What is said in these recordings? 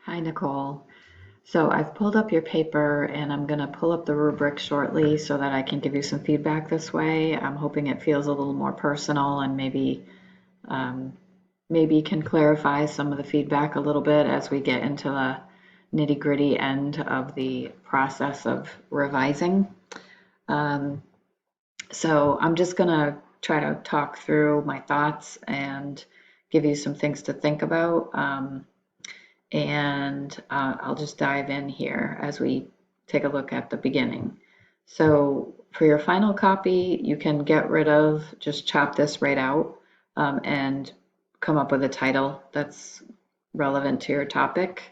Hi, Nicole. So I've pulled up your paper and I'm going to pull up the rubric shortly so that I can give you some feedback this way. I'm hoping it feels a little more personal and um, maybe can clarify some of the feedback a little bit as we get into the nitty gritty end of the process of revising. Um, so I'm just going to try to talk through my thoughts and give you some things to think about. And I'll just dive in here as we take a look at the beginning. So for your final copy, you can get rid of, just chop this right out and come up with a title that's relevant to your topic.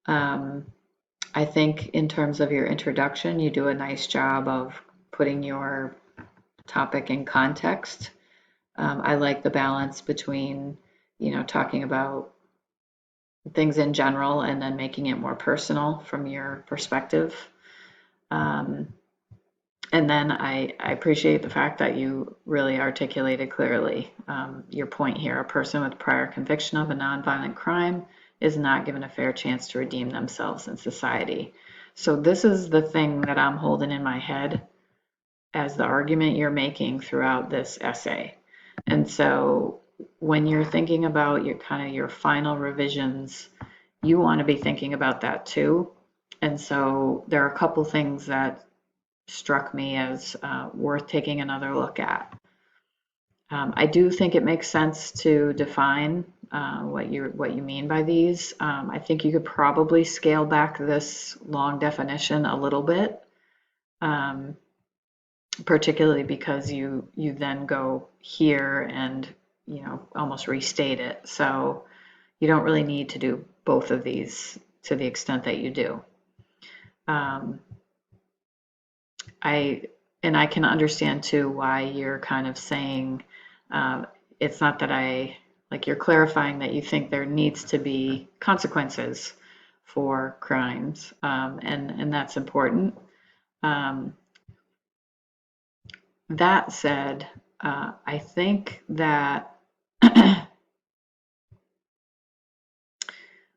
Um, I think in terms of your introduction, you do a nice job of putting your topic in context. I like the balance between, talking about things in general and then making it more personal from your perspective. Um, and then I appreciate the fact that you really articulated clearly your point here. A person with prior conviction of a nonviolent crime is not given a fair chance to redeem themselves in society. So this is the thing that I'm holding in my head as the argument you're making throughout this essay. And so when you're thinking about your final revisions, you want to be thinking about that too. And so there are a couple things that struck me as worth taking another look at. I do think it makes sense to define what you mean by these. I think you could probably scale back this long definition a little bit, um, particularly because you then go here and almost restate it. So you don't really need to do both of these to the extent that you do. Um, I and I can understand too why you're kind of saying it's not that you're clarifying that you think there needs to be consequences for crimes, and that's important. Um, that said, I think that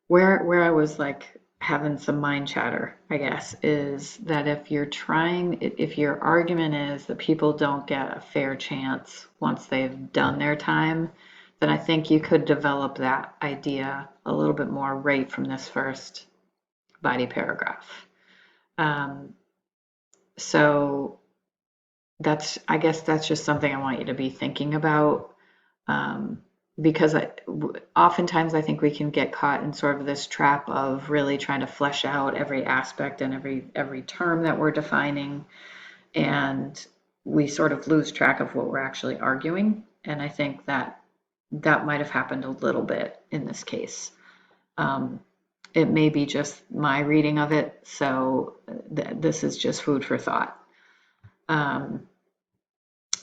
where I was like having some mind chatter, I guess, is that if your argument is that people don't get a fair chance once they've done their time, then I think you could develop that idea a little bit more right from this first body paragraph. Um, so I guess that's just something I want you to be thinking about. Um, because oftentimes I think we can get caught in sort of this trap of really trying to flesh out every aspect and every term that we're defining, and we sort of lose track of what we're actually arguing. And I think that might have happened a little bit in this case. Um, it may be just my reading of it, so this is just food for thought. Um,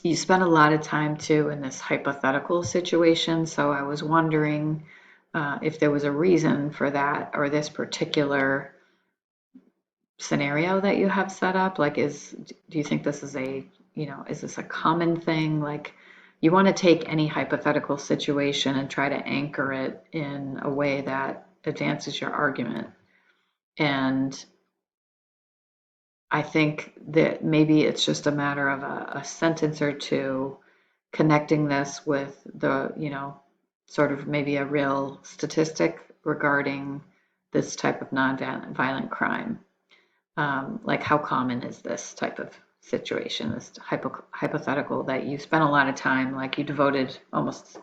you spent a lot of time too in this hypothetical situation, so I was wondering if there was a reason for that or this particular scenario that you have set up. Do you think this is is this a common thing? Like, you want to take any hypothetical situation and try to anchor it in a way that advances your argument. And I think that maybe it's just a matter of a sentence or two connecting this with sort of maybe a real statistic regarding this type of nonviolent crime. Like, how common is this type of situation, this hypothetical that you spent a lot of time, like you devoted almost,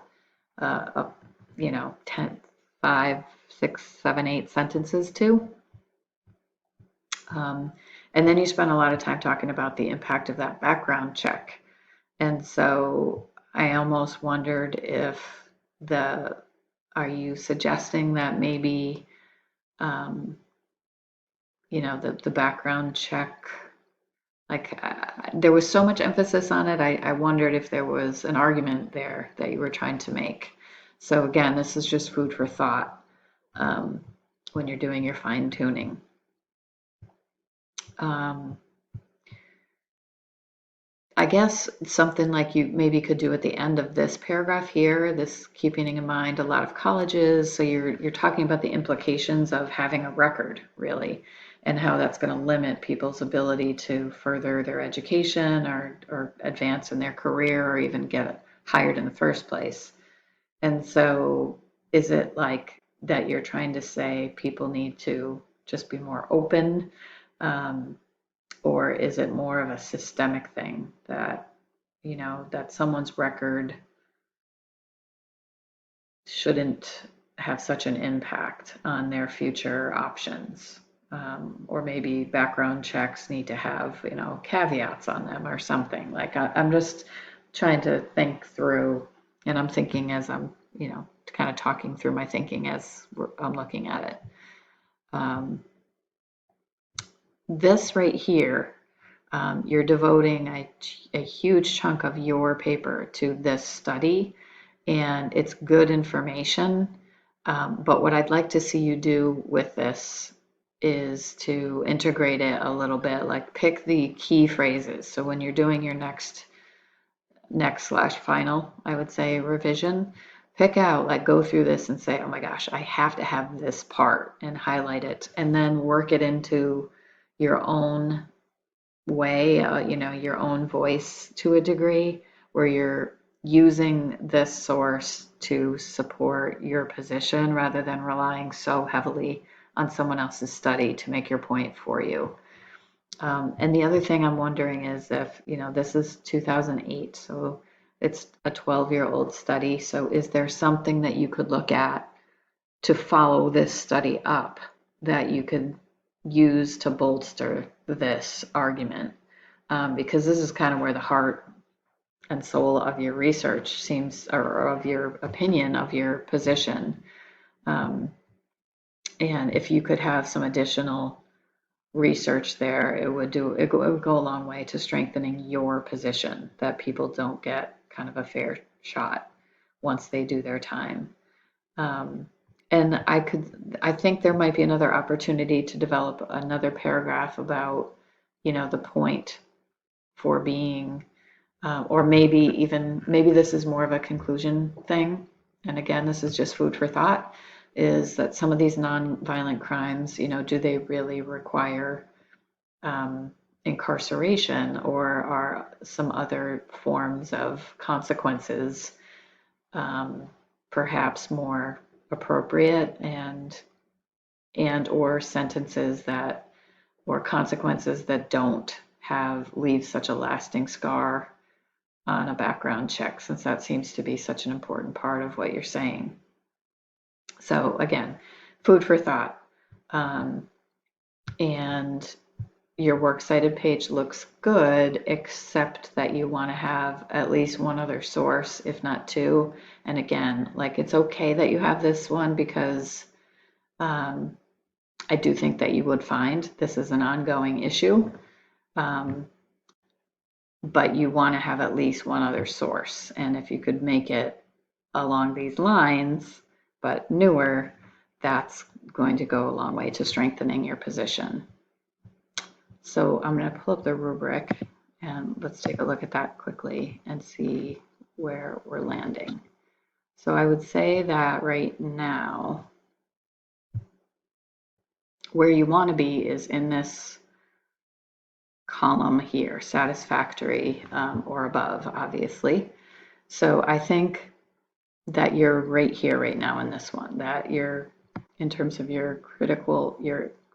uh, 10, 5, 6, 7, 8 sentences to? Um, and then you spend a lot of time talking about the impact of that background check. And so I almost wondered if the, are you suggesting that maybe, um, the background check, there was so much emphasis on it, I wondered if there was an argument there that you were trying to make. So again, this is just food for thought um, when you're doing your fine tuning. I guess something like you maybe could do at the end of this paragraph here, this keeping in mind a lot of colleges. So you're talking about the implications of having a record, really, and how that's going to limit people's ability to further their education or advance in their career or even get hired in the first place. And so is it like that you're trying to say people need to just be more open? Um, or is it more of a systemic thing that, that someone's record shouldn't have such an impact on their future options? Or maybe background checks need to have, caveats on them or something. Like I'm just trying to think through, and I'm thinking as I'm, kind of talking through my thinking as I'm looking at it. This right here, you're devoting a huge chunk of your paper to this study, and it's good information. But what I'd like to see you do with this is to integrate it a little bit, like pick the key phrases. So when you're doing your next/final, I would say revision, pick out, like go through this and say, oh my gosh, I have to have this part and highlight it, and then work it into your own way, your own voice to a degree, where you're using this source to support your position rather than relying so heavily on someone else's study to make your point for you. And the other thing I'm wondering is if, this is 2008, so it's a 12-year-old study. So is there something that you could look at to follow this study up that you could use to bolster this argument? Because this is kind of where the heart and soul of your research seems, or of your opinion of your position. Um, and if you could have some additional research there, it would go a long way to strengthening your position, that people don't get kind of a fair shot once they do their time. And I think there might be another opportunity to develop another paragraph about, the point for being, or maybe this is more of a conclusion thing. And again, this is just food for thought, is that some of these nonviolent crimes, do they really require incarceration, or are some other forms of consequences perhaps more appropriate, and or sentences that, or consequences that don't leave such a lasting scar on a background check, since that seems to be such an important part of what you're saying. So again, food for thought. And your works cited page looks good, except that you want to have at least one other source, if not two. And again, like, it's okay that you have this one, because I do think that you would find this is an ongoing issue. But you want to have at least one other source. And if you could make it along these lines, but newer, that's going to go a long way to strengthening your position. So I'm going to pull up the rubric, and let's take a look at that quickly and see where we're landing. So I would say that right now, where you want to be is in this column here, satisfactory, or above, obviously. So I think that you're right here right now in this one, that you're, in terms of your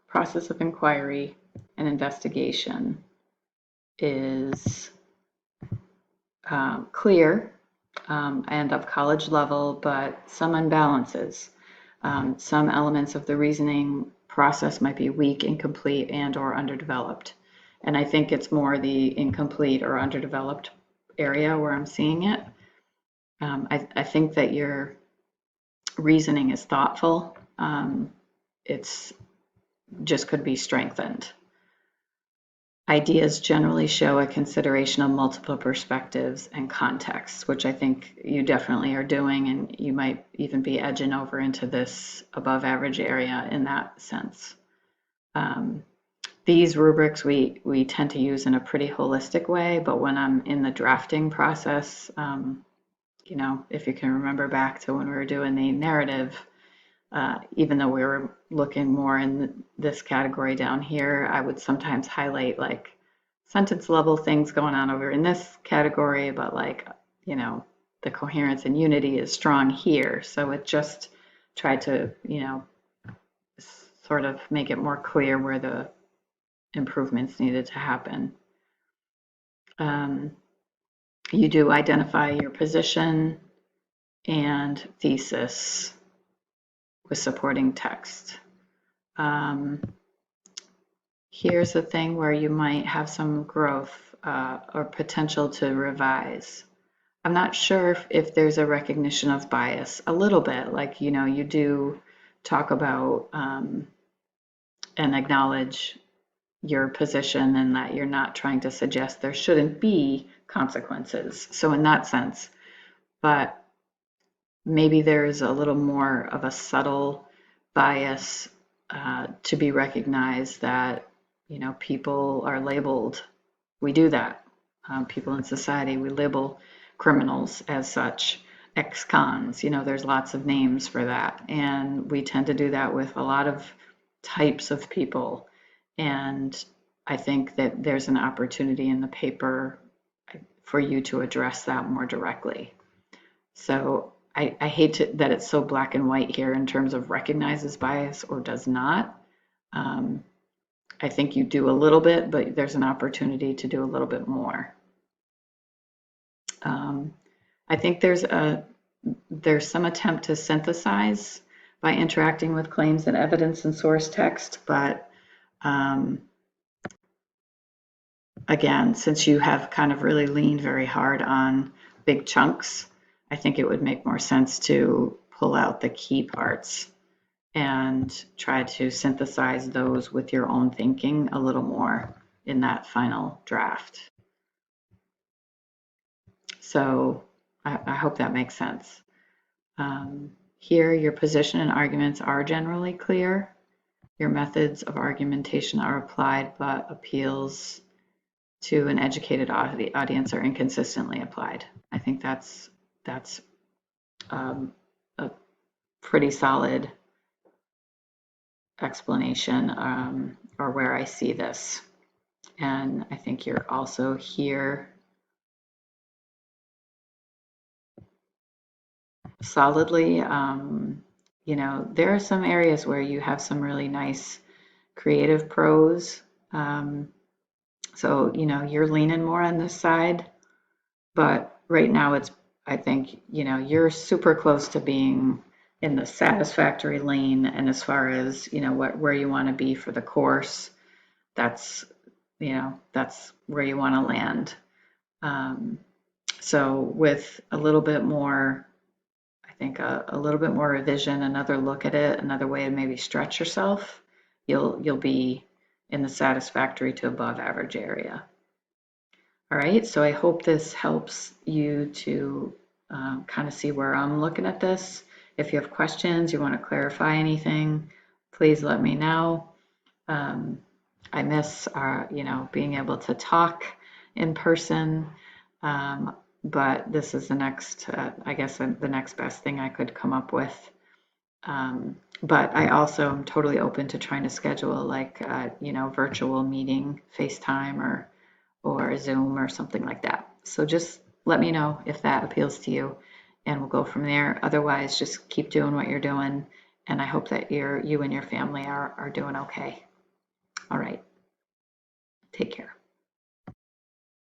process of inquiry and investigation is clear, and of college level, but some imbalances. Some elements of the reasoning process might be weak, incomplete, and or underdeveloped. And I think it's more the incomplete or underdeveloped area where I'm seeing it. I think that your reasoning is thoughtful. It's just could be strengthened. Ideas generally show a consideration of multiple perspectives and contexts, which I think you definitely are doing, and you might even be edging over into this above average area in that sense. These rubrics we tend to use in a pretty holistic way, but when I'm in the drafting process, if you can remember back to when we were doing the narrative, even though we were looking more in this category down here, I would sometimes highlight like sentence level things going on over in this category, but like, the coherence and unity is strong here. So it just tried to, sort of make it more clear where the improvements needed to happen. You do identify your position and thesis with supporting text. Here's a thing where you might have some growth or potential to revise. I'm not sure if there's a recognition of bias, a little bit, like, you do talk about and acknowledge your position and that you're not trying to suggest there shouldn't be consequences. So in that sense, but maybe there's a little more of a subtle bias to be recognized that, people are labeled. We do that. People in society, we label criminals as such, ex-cons, there's lots of names for that. And we tend to do that with a lot of types of people. And I think that there's an opportunity in the paper for you to address that more directly. So I hate that it's so black and white here in terms of recognizes bias or does not. I think you do a little bit, but there's an opportunity to do a little bit more. I think there's some attempt to synthesize by interacting with claims and evidence and source text, but again, since you have kind of really leaned very hard on big chunks, I think it would make more sense to pull out the key parts and try to synthesize those with your own thinking a little more in that final draft. So I hope that makes sense. Here, your position and arguments are generally clear. Your methods of argumentation are applied, but appeals to an educated audience are inconsistently applied. I think that's a pretty solid explanation or where I see this. And I think you're also here solidly. There are some areas where you have some really nice creative prose. So, you're leaning more on this side, but right now I think, you're super close to being in the satisfactory lane. And as far as, where you want to be for the course, that's where you want to land. So with a little bit more, I think a little bit more revision, another look at it, another way to maybe stretch yourself, you'll be in the satisfactory to above average area. All right, so I hope this helps you to kind of see where I'm looking at this. If you have questions, you want to clarify anything, please let me know. I miss being able to talk in person, but this is the next, I guess, the next best thing I could come up with. But I also am totally open to trying to schedule like, virtual meeting, FaceTime or Zoom or something like that. So just let me know if that appeals to you and we'll go from there. Otherwise, just keep doing what you're doing. And I hope that you and your family are doing okay. All right. Take care.